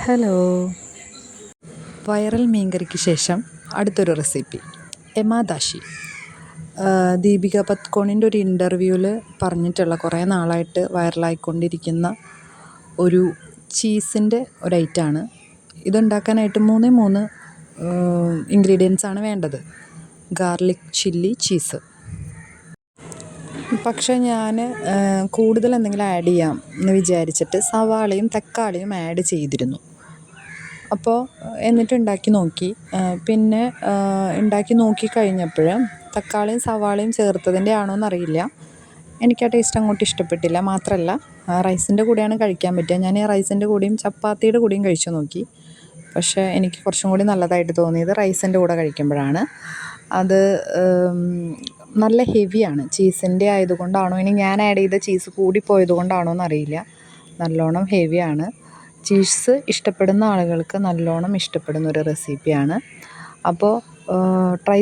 Hello. Viral മീൻകറിക്ക് ശേഷം അടുത്തൊരു recipe എമാദാശി. Deepika പത്കോണിൻ്റെ ഒരു ഇൻ്റർവ്യൂവിൽ പറഞ്ഞിട്ടുള്ള കുറേ നാളായിട്ട് വൈറലായിക്കൊണ്ടിരിക്കുന്ന ഒരു ചീസിൻ്റെ ഒരു ഐറ്റമാണ്. ഇതുണ്ടാക്കാനായിട്ട് മൂന്ന് ഇൻഗ്രീഡിയൻസാണ് വേണ്ടത്. Garlic chilli cheese. പക്ഷേ ഞാൻ കൂടുതൽ എന്തെങ്കിലും ആഡ് ചെയ്യാം എന്ന് വിചാരിച്ചിട്ട് സവാളയും തക്കാളിയും ആഡ് ചെയ്തിരുന്നു. അപ്പോൾ എന്നിട്ട് ഉണ്ടാക്കി നോക്കി. പിന്നെ ഉണ്ടാക്കി നോക്കിക്കഴിഞ്ഞപ്പോൾ തക്കാളിയും സവാളയും ചേർത്തതിൻ്റെ ആണോ എന്നറിയില്ല, എനിക്ക് ആ ടേസ്റ്റ് അങ്ങോട്ട് ഇഷ്ടപ്പെട്ടില്ല. മാത്രമല്ല റൈസിൻ്റെ കൂടെയാണ് കഴിക്കാൻ പറ്റുക. ഞാൻ ഈ റൈസിൻ്റെ കൂടെയും ചപ്പാത്തിയുടെ കൂടെയും കഴിച്ചു നോക്കി. പക്ഷേ എനിക്ക് കുറച്ചും കൂടി നല്ലതായിട്ട് തോന്നിയത് റൈസിൻ്റെ കൂടെ കഴിക്കുമ്പോഴാണ്. അത് നല്ല ഹെവിയാണ്. ചീസിൻ്റെ ആയതുകൊണ്ടാണോ ഇനി ഞാൻ ആഡ് ചെയ്ത ചീസ് കൂടിപ്പോയത് കൊണ്ടാണോ എന്നറിയില്ല, നല്ലോണം ഹെവിയാണ്. ചീസ് ഇഷ്ടപ്പെടുന്ന ആളുകൾക്ക് നല്ലോണം ഇഷ്ടപ്പെടുന്നൊരു റെസിപ്പിയാണ്. അപ്പോൾ ട്രൈ